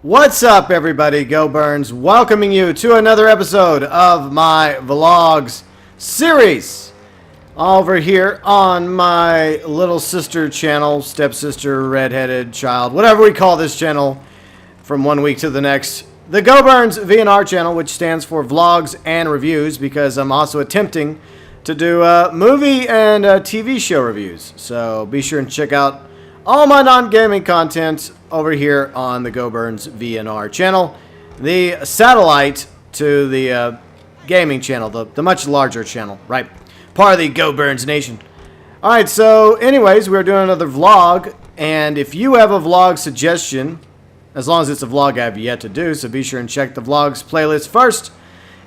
What's up, everybody? Go Burns, welcoming you to another episode of my vlogs series over here on my little sister channel, stepsister, redheaded child, whatever we call this channel from one week to the next. The Go Burns VNR channel, which stands for Vlogs and Reviews, because I'm also attempting to do movie and TV show reviews. So be sure and check out all my non-gaming content over here on the Go Burns VNR channel, the satellite to the gaming channel, the much larger channel, right? Part of the Go Burns Nation. Alright, so anyways, we're doing another vlog, and if you have a vlog suggestion, as long as it's a vlog I have yet to do, so be sure and check the vlogs playlist first.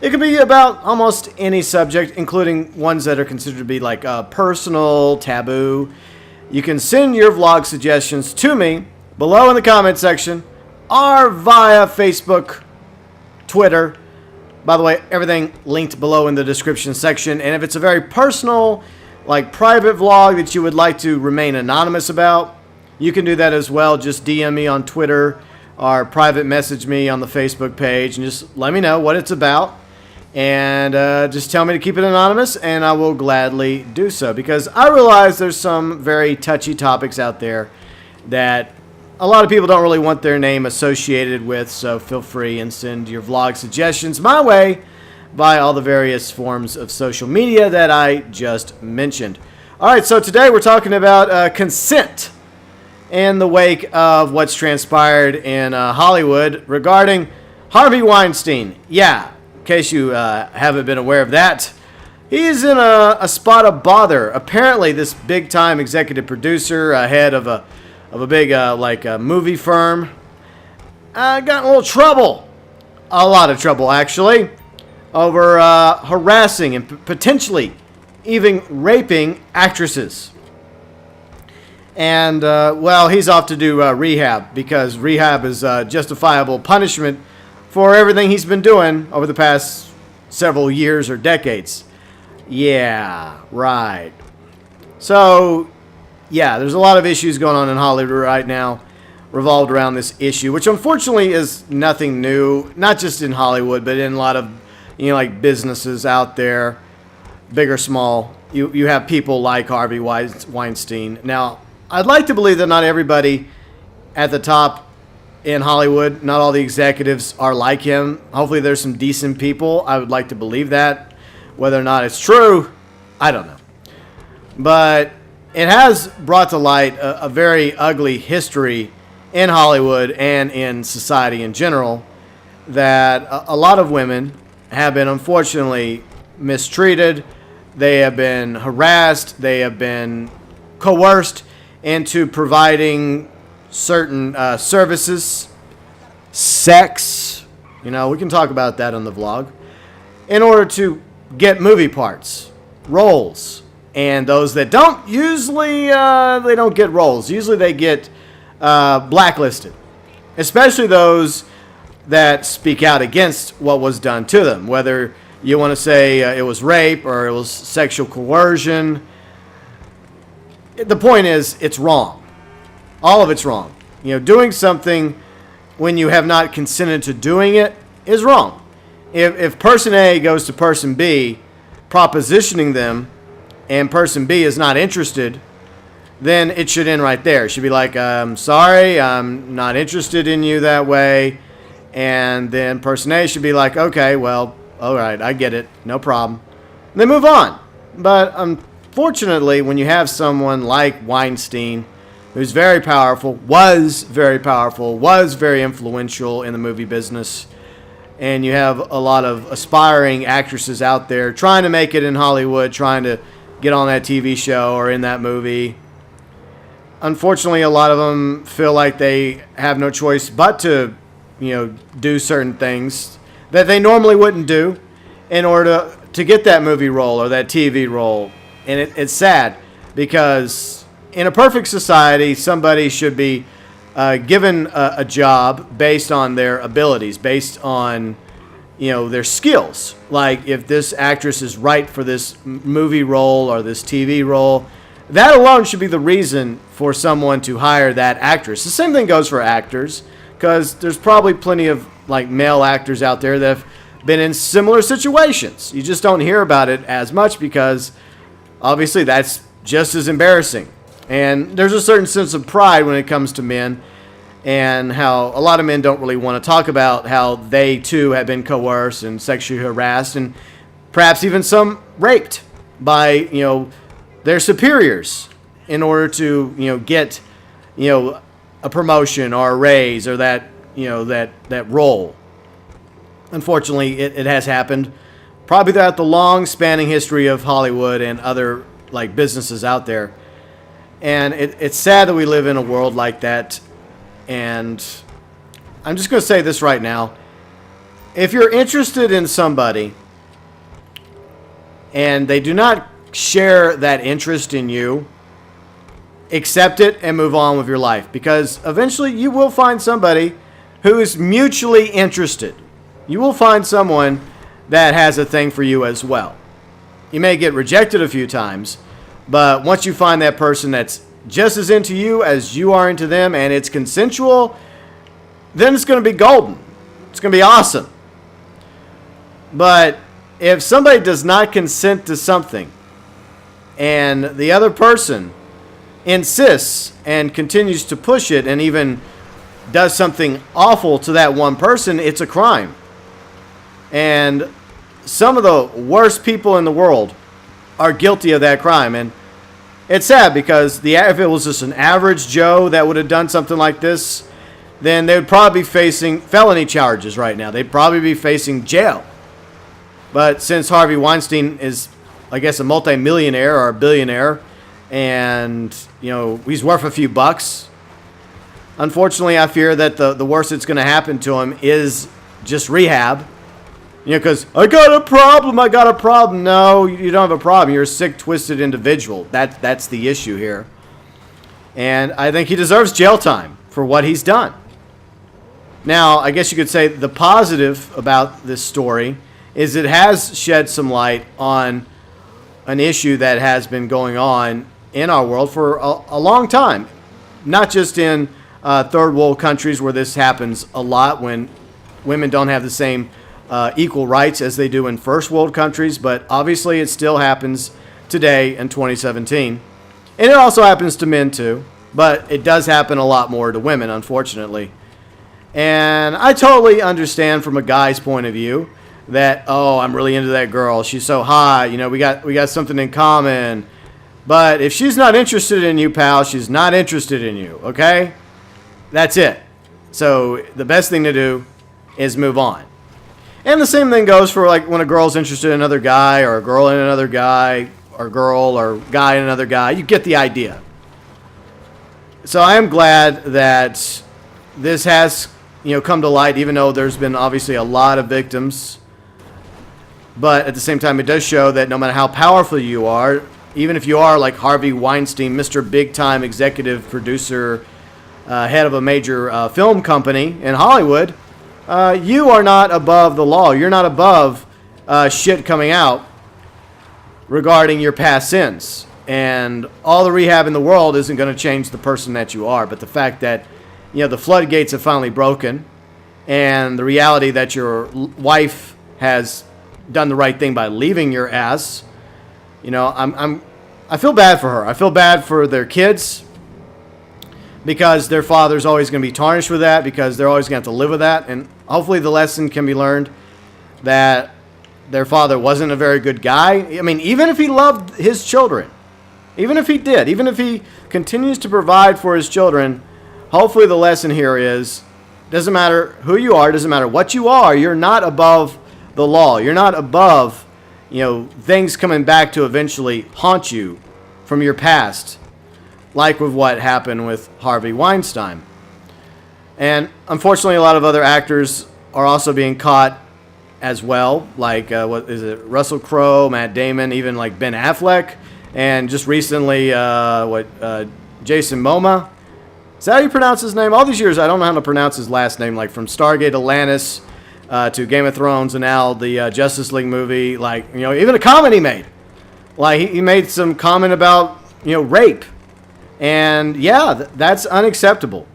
It can be about almost any subject, including ones that are considered to be like personal, taboo. You can send your vlog suggestions to me below in the comment section or via Facebook, Twitter. By the way, everything linked below in the description section. And if it's a very personal, like private vlog that you would like to remain anonymous about, you can do that as well. Just DM me on Twitter or private message me on the Facebook page and just let me know what it's about. And just tell me to keep it anonymous, and I will gladly do so. Because I realize there's some very touchy topics out there that a lot of people don't really want their name associated with. So feel free and send your vlog suggestions my way via all the various forms of social media that I just mentioned. Alright, so today we're talking about consent in the wake of what's transpired in Hollywood regarding Harvey Weinstein. Yeah. In case you haven't been aware of that, he's in a spot of bother. Apparently, this big-time executive producer, head of a big movie firm, got in a little trouble, a lot of trouble actually, over harassing and potentially even raping actresses. And well, he's off to do rehab, because rehab is justifiable punishment for everything he's been doing over the past several years or decades. Yeah, right. So, yeah, there's a lot of issues going on in Hollywood right now revolved around this issue, which unfortunately is nothing new, not just in Hollywood, but in a lot of, like businesses out there, big or small. You have people like Harvey Weinstein. Now, I'd like to believe that not everybody at the top in Hollywood, not all the executives are like him. Hopefully there's some decent people. I would like to believe that. Whether or not it's true, I don't know. But it has brought to light a very ugly history in Hollywood and in society in general, that a lot of women have been unfortunately mistreated. They have been harassed. They have been coerced into providing certain services, sex, we can talk about that on the vlog, in order to get movie parts, roles. And those that don't, usually they don't get roles. Usually they get blacklisted, especially those that speak out against what was done to them, whether you want to say it was rape or it was sexual coercion. The point is, it's wrong. All of it's wrong. Doing something when you have not consented to doing it is wrong. If person A goes to person B, propositioning them, and person B is not interested, then it should end right there. It should be like, I'm sorry, I'm not interested in you that way. And then person A should be like, okay, well, all right, I get it, no problem. And they move on. But unfortunately, when you have someone like Weinstein, who's very powerful, was very influential in the movie business, and you have a lot of aspiring actresses out there trying to make it in Hollywood, trying to get on that TV show or in that movie. Unfortunately, a lot of them feel like they have no choice but to, do certain things that they normally wouldn't do in order to get that movie role or that TV role. And it's sad, because in a perfect society, somebody should be given a job based on their abilities, based on, their skills. Like, if this actress is right for this movie role or this TV role, that alone should be the reason for someone to hire that actress. The same thing goes for actors. because there's probably plenty of like male actors out there that have been in similar situations. You just don't hear about it as much because obviously that's just as embarrassing. And there's a certain sense of pride when it comes to men, and how a lot of men don't really want to talk about how they too have been coerced and sexually harassed, and perhaps even some raped by, their superiors in order to, get, a promotion or a raise or that, that role. Unfortunately, it has happened probably throughout the long spanning history of Hollywood and other like businesses out there. And it's sad that we live in a world like that. And I'm just going to say this right now. If you're interested in somebody and they do not share that interest in you, accept it and move on with your life. Because eventually you will find somebody who is mutually interested. You will find someone that has a thing for you as well. You may get rejected a few times, but once you find that person that's just as into you as you are into them and it's consensual, then it's going to be golden. It's going to be awesome. But if somebody does not consent to something and the other person insists and continues to push it and even does something awful to that one person, it's a crime. And some of the worst people in the world are guilty of that crime. And it's sad because if it was just an average Joe that would have done something like this, then they would probably be facing felony charges right now. They'd probably be facing jail. But since Harvey Weinstein is, I guess, a multimillionaire or a billionaire, and, he's worth a few bucks, unfortunately, I fear that the worst that's going to happen to him is just rehab. Because I got a problem. No, you don't have a problem. You're a sick, twisted individual. That's the issue here. And I think he deserves jail time for what he's done. Now, I guess you could say the positive about this story is it has shed some light on an issue that has been going on in our world for a long time. Not just in third world countries where this happens a lot when women don't have the same equal rights as they do in first world countries, but obviously it still happens today in 2017. And it also happens to men too, but it does happen a lot more to women, unfortunately. And I totally understand from a guy's point of view that, oh, I'm really into that girl. She's so hot. We got something in common. But if she's not interested in you, pal, she's not interested in you, okay? That's it. So the best thing to do is move on. And the same thing goes for like when a girl's interested in another guy, or a girl in another guy, or girl or guy in another guy. You get the idea. So I am glad that this has, come to light, even though there's been obviously a lot of victims. But at the same time, it does show that no matter how powerful you are, even if you are like Harvey Weinstein, Mr. Big Time executive producer, head of a major film company in Hollywood, you are not above the law. You're not above shit coming out regarding your past sins. And all the rehab in the world isn't going to change the person that you are. But the fact that, the floodgates have finally broken, and the reality that your wife has done the right thing by leaving your ass, I feel bad for her. I feel bad for their kids, because their father's always going to be tarnished with that, because they're always going to have to live with that. And hopefully the lesson can be learned that their father wasn't a very good guy. I mean, even if he loved his children, even if he did, even if he continues to provide for his children, hopefully the lesson here is, doesn't matter who you are, doesn't matter what you are, you're not above the law. You're not above, things coming back to eventually haunt you from your past, like with what happened with Harvey Weinstein. And unfortunately, a lot of other actors are also being caught as well, like Russell Crowe, Matt Damon, even like Ben Affleck, and just recently, Jason Momoa. Is that how you pronounce his name? All these years, I don't know how to pronounce his last name, like from Stargate Atlantis to Game of Thrones, and now the Justice League movie, even a comment he made. Like, he made some comment about, rape. And, yeah, that's unacceptable.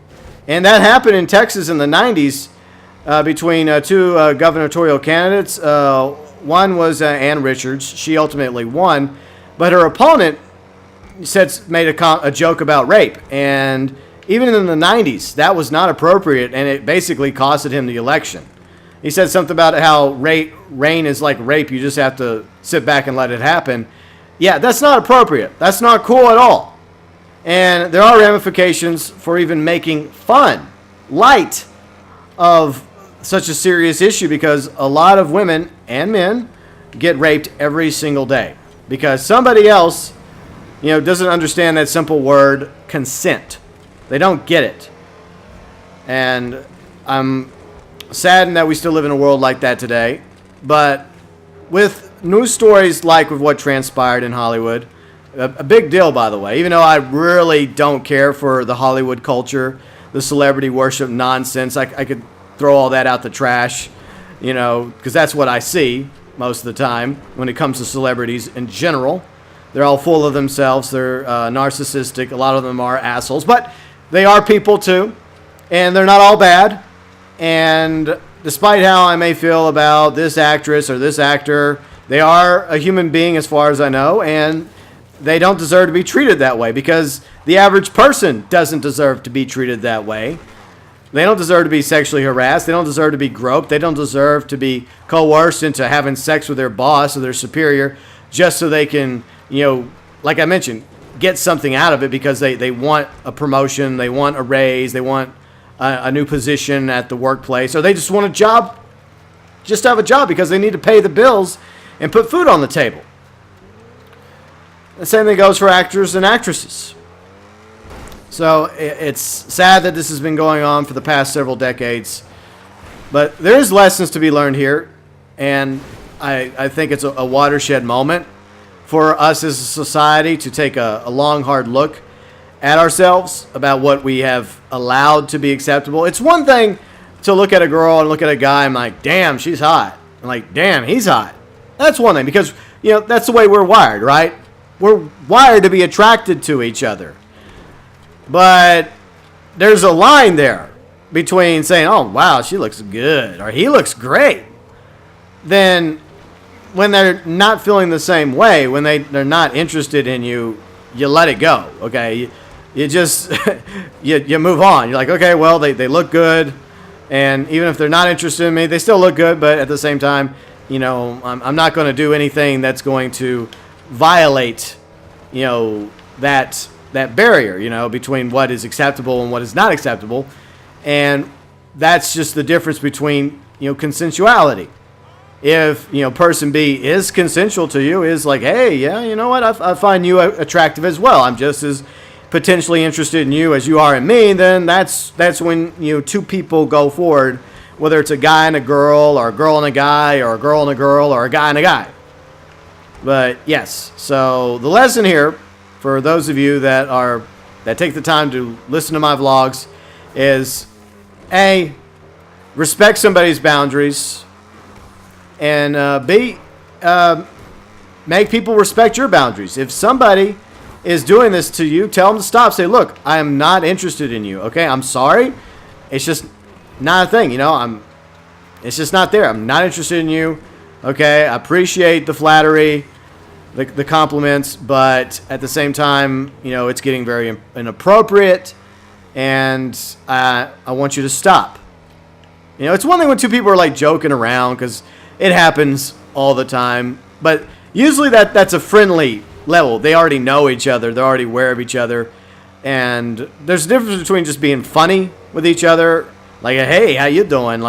And that happened in Texas in the 90s between two gubernatorial candidates. One was Ann Richards. She ultimately won. But her opponent made a joke about rape. And even in the 90s, that was not appropriate, and it basically costed him the election. He said something about how rain is like rape. You just have to sit back and let it happen. Yeah, that's not appropriate. That's not cool at all. And there are ramifications for even making light of such a serious issue, because a lot of women and men get raped every single day because somebody else, doesn't understand that simple word, consent. They don't get it. And I'm saddened that we still live in a world like that today. But with news stories like with what transpired in Hollywood, a big deal, by the way, even though I really don't care for the Hollywood culture, the celebrity worship nonsense, I could throw all that out the trash, because that's what I see most of the time when it comes to celebrities in general. They're all full of themselves. They're narcissistic. A lot of them are assholes, but they are people too, and they're not all bad. And despite how I may feel about this actress or this actor, they are a human being as far as I know, and they don't deserve to be treated that way, because the average person doesn't deserve to be treated that way. They don't deserve to be sexually harassed. They don't deserve to be groped. They don't deserve to be coerced into having sex with their boss or their superior just so they can, like I mentioned, get something out of it, because they want a promotion, they want a raise, they want a new position at the workplace, or they just want a job, just to have a job because they need to pay the bills and put food on the table. The same thing goes for actors and actresses. So it's sad that this has been going on for the past several decades, but there's lessons to be learned here, and I think it's a watershed moment for us as a society to take a long, hard look at ourselves about what we have allowed to be acceptable. It's one thing to look at a girl and look at a guy and like, damn, she's hot. And like, damn, he's hot. That's one thing, because, that's the way we're wired, right? We're wired to be attracted to each other. But there's a line there between saying, oh, wow, she looks good, or he looks great. Then when they're not feeling the same way, when they're not interested in you, you let it go, okay? You just, you move on. You're like, okay, well, they look good, and even if they're not interested in me, they still look good, but at the same time, I'm not going to do anything that's going to violate, that barrier, between what is acceptable and what is not acceptable. And that's just the difference between, consensuality. If, person B is consensual to you, is like, hey, yeah, you know what, I find you attractive as well. I'm just as potentially interested in you as you are in me, then that's when, two people go forward, whether it's a guy and a girl, or a girl and a guy, or a girl and a girl, or a guy and a guy. But yes, so the lesson here, for those of you that take the time to listen to my vlogs, is A, respect somebody's boundaries, and B, make people respect your boundaries. If somebody is doing this to you, tell them to stop. Say, look, I am not interested in you, okay? I'm sorry. It's just not a thing, it's just not there. I'm not interested in you, okay? I appreciate the flattery, the compliments, but at the same time, it's getting very inappropriate, and I want you to stop. It's one thing when two people are like joking around, because it happens all the time, but usually that's a friendly level. They already know each other. They're already aware of each other, and there's a difference between just being funny with each other, like, hey, how you doing,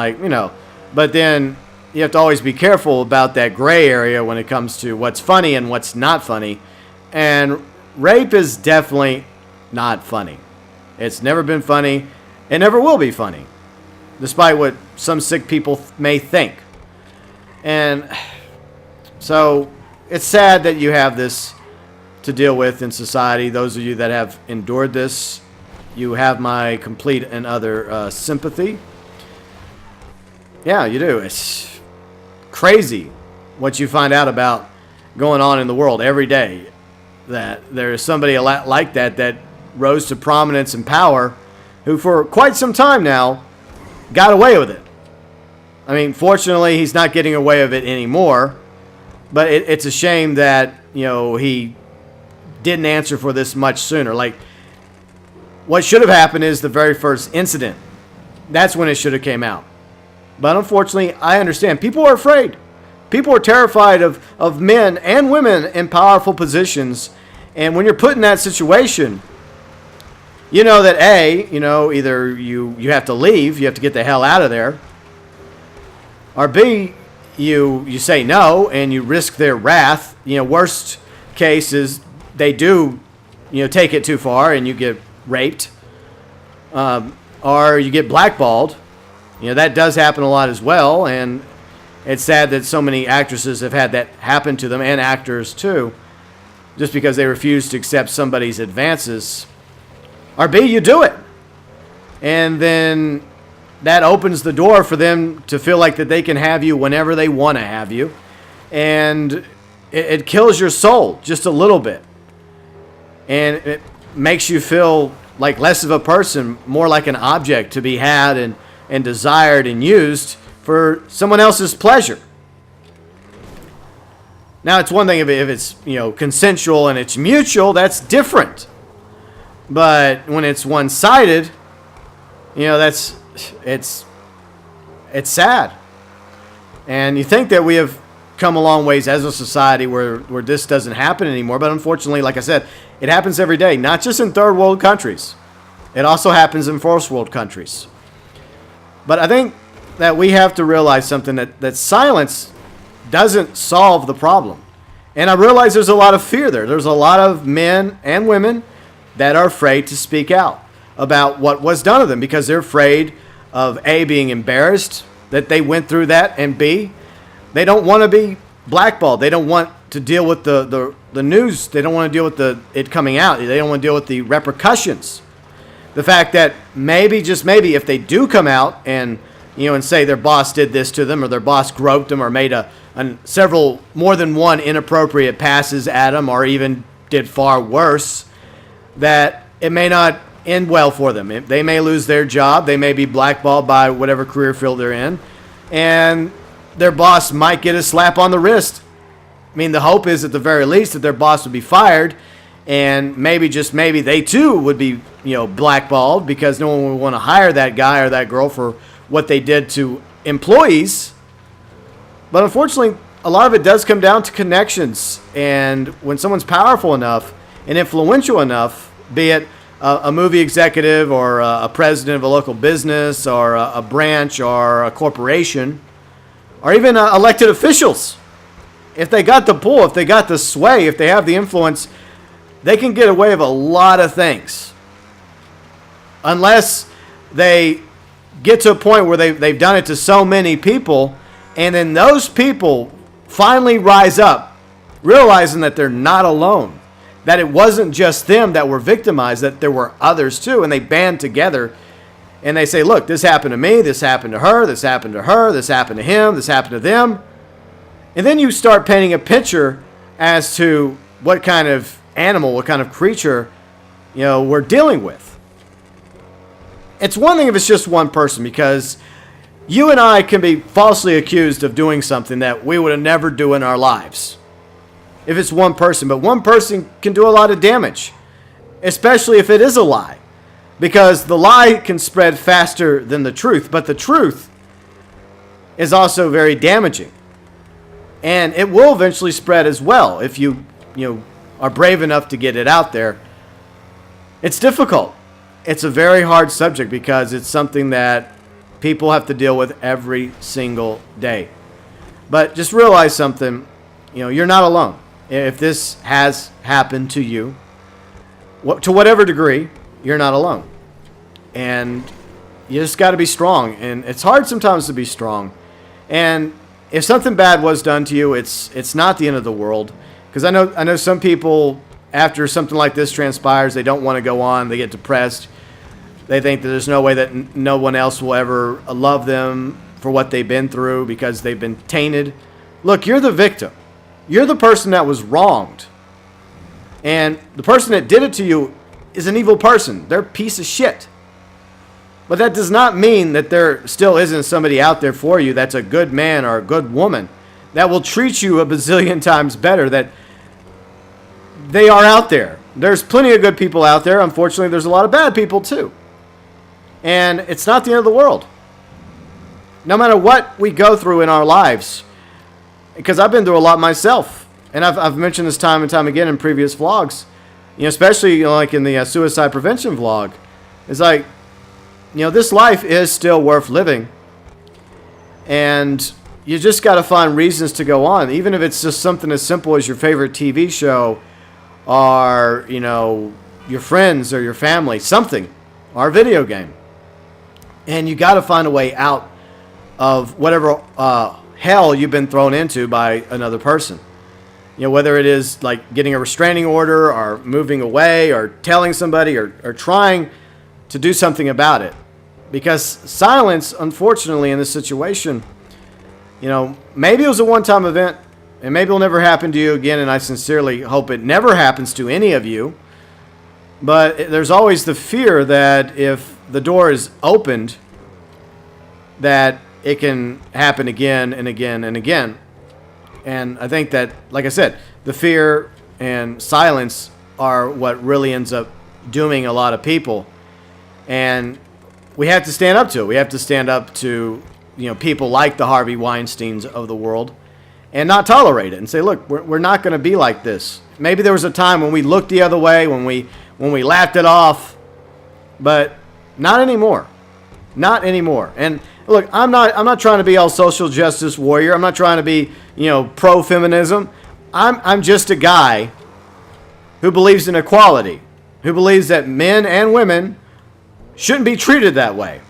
but then you have to always be careful about that gray area when it comes to what's funny and what's not funny. And rape is definitely not funny. It's never been funny. It never will be funny, despite what some sick people may think. And so it's sad that you have this to deal with in society. Those of you that have endured this, you have my complete and utter sympathy. Yeah, you do. It's crazy what you find out about going on in the world every day, that there is somebody like that rose to prominence and power who for quite some time now got away with it. I mean, fortunately, he's not getting away with it anymore, but it's a shame that, he didn't answer for this much sooner. Like, what should have happened is the very first incident. That's when it should have came out. But unfortunately, I understand. People are afraid. People are terrified of men and women in powerful positions. And when you're put in that situation, you know that either you have to leave, you have to get the hell out of there, or B, you say no and you risk their wrath. Worst case is they do, take it too far and you get raped, or you get blackballed. That does happen a lot as well, and it's sad that so many actresses have had that happen to them, and actors too, just because they refuse to accept somebody's advances. Or B, you do it, and then that opens the door for them to feel like that they can have you whenever they want to have you, and it kills your soul just a little bit, and it makes you feel like less of a person, more like an object to be had and desired and used for someone else's pleasure. Now, it's one thing if it's consensual and it's mutual, that's different. But when it's one-sided, it's sad. And you think that we have come a long ways as a society where this doesn't happen anymore, but unfortunately, like I said, it happens every day, not just in third world countries. It also happens in first world countries. But I think that we have to realize something, that silence doesn't solve the problem. And I realize there's a lot of fear there. There's a lot of men and women that are afraid to speak out about what was done to them because they're afraid of A, being embarrassed that they went through that, and B, they don't want to be blackballed. They don't want to deal with the news. They don't want to deal with it coming out. They don't want to deal with the repercussions. The fact that maybe, just maybe, if they do come out and say their boss did this to them, or their boss groped them, or made more than one inappropriate passes at them, or even did far worse, that it may not end well for them. They may lose their job. They may be blackballed by whatever career field they're in, and their boss might get a slap on the wrist. I mean, the hope is at the very least that their boss would be fired, and maybe, just maybe, they too would be blackballed because no one would want to hire that guy or that girl for what they did to employees. But unfortunately, a lot of it does come down to connections. And when someone's powerful enough and influential enough, be it a movie executive or a president of a local business or a branch or a corporation, or even elected officials, if they got the pull, if they got the sway, if they have the influence, they can get away with a lot of things. Unless they get to a point where they've done it to so many people, and then those people finally rise up, realizing that they're not alone, that it wasn't just them that were victimized, that there were others too, and they band together, and they say, look, this happened to me, this happened to her, this happened to her, this happened to him, this happened to them. And then you start painting a picture as to what kind of animal, what kind of creature, we're dealing with. It's one thing if it's just one person, because you and I can be falsely accused of doing something that we would have never do in our lives if it's one person. But one person can do a lot of damage, especially if it is a lie, because the lie can spread faster than the truth. But the truth is also very damaging, and it will eventually spread as well if you are brave enough to get it out there. It's difficult. It's a very hard subject because it's something that people have to deal with every single day. But just realize something, you're not alone. If this has happened to you, to whatever degree, you're not alone. And you just got to be strong. And it's hard sometimes to be strong. And if something bad was done to you, it's not the end of the world. Because I know some people, after something like this transpires, they don't want to go on. They get depressed. They think that there's no way that no one else will ever love them for what they've been through because they've been tainted. Look, you're the victim. You're the person that was wronged. And the person that did it to you is an evil person. They're a piece of shit. But that does not mean that there still isn't somebody out there for you that's a good man or a good woman that will treat you a bazillion times better. That they are out there. There's plenty of good people out there. Unfortunately, there's a lot of bad people too. And it's not the end of the world. No matter what we go through in our lives, because I've been through a lot myself, and I've mentioned this time and time again in previous vlogs, especially like in the suicide prevention vlog. It's like, this life is still worth living, and you just got to find reasons to go on, even if it's just something as simple as your favorite TV show, or your friends or your family, something, or a video game. And you got to find a way out of whatever hell you've been thrown into by another person. Whether it is like getting a restraining order or moving away or telling somebody or trying to do something about it. Because silence, unfortunately, in this situation, maybe it was a one-time event and maybe it'll never happen to you again, and I sincerely hope it never happens to any of you. But there's always the fear that if the door is opened, that it can happen again and again and again. And I think that, like I said, the fear and silence are what really ends up dooming a lot of people. And we have to stand up to it. We have to stand up to, people like the Harvey Weinsteins of the world and not tolerate it and say, look, we're not going to be like this. Maybe there was a time when we looked the other way, when we laughed it off, but not anymore. Not anymore. And look, I'm not trying to be all social justice warrior. I'm not trying to be, pro-feminism. I'm just a guy who believes in equality, who believes that men and women shouldn't be treated that way.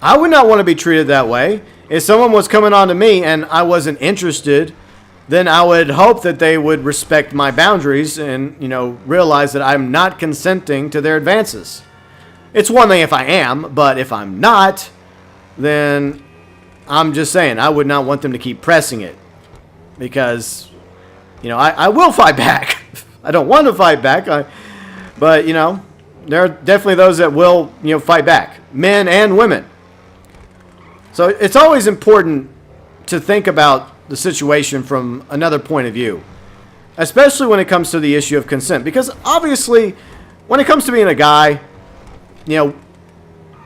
I would not want to be treated that way. If someone was coming on to me and I wasn't interested, then I would hope that they would respect my boundaries and, realize that I'm not consenting to their advances. It's one thing if I am, but if I'm not, then I'm just saying I would not want them to keep pressing it, because, I will fight back. I don't want to fight back, but, there are definitely those that will, fight back, men and women. So it's always important to think about the situation from another point of view, especially when it comes to the issue of consent, because obviously when it comes to being a guy,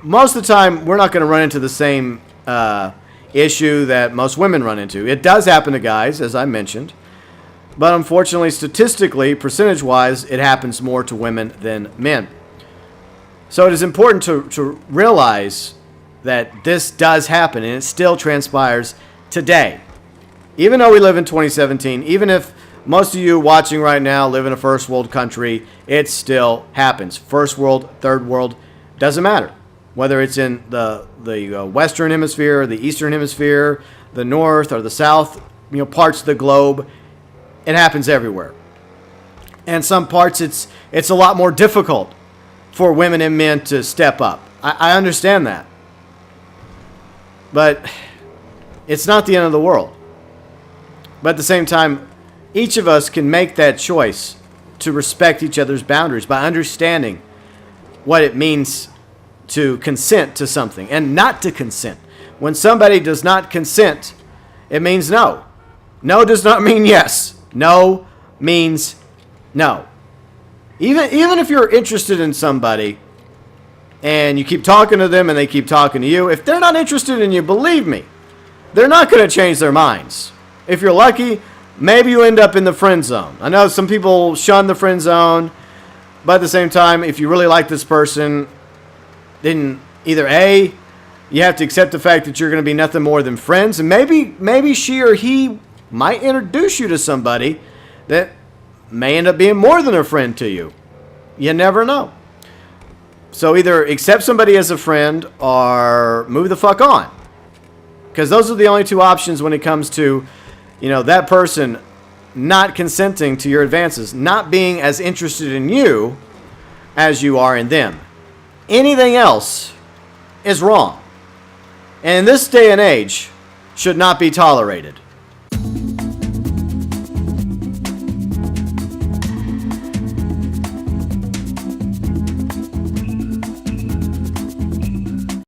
most of the time we're not going to run into the same issue that most women run into. It does happen to guys, as I mentioned, but unfortunately, statistically, percentage-wise, it happens more to women than men. So it is important to realize that this does happen, and it still transpires today. Even though we live in 2017, even if most of you watching right now live in a first world country, it still happens. First world, third world, doesn't matter. Whether it's in the Western Hemisphere, the Eastern Hemisphere, the North or the South, parts of the globe, it happens everywhere. And some parts it's a lot more difficult for women and men to step up. I understand that. But it's not the end of the world. But at the same time, each of us can make that choice to respect each other's boundaries by understanding what it means to consent to something and not to consent. When somebody does not consent, it means no. No does not mean yes. No means no. Even if you're interested in somebody and you keep talking to them and they keep talking to you, if they're not interested in you, believe me, they're not going to change their minds. If you're lucky, maybe you end up in the friend zone. I know some people shun the friend zone, but at the same time, if you really like this person, then either A, you have to accept the fact that you're going to be nothing more than friends, and maybe she or he might introduce you to somebody that may end up being more than a friend to you. You never know. So either accept somebody as a friend or move the fuck on. Because those are the only two options when it comes to, that person not consenting to your advances, not being as interested in you as you are in them. Anything else is wrong. And in this day and age, should not be tolerated.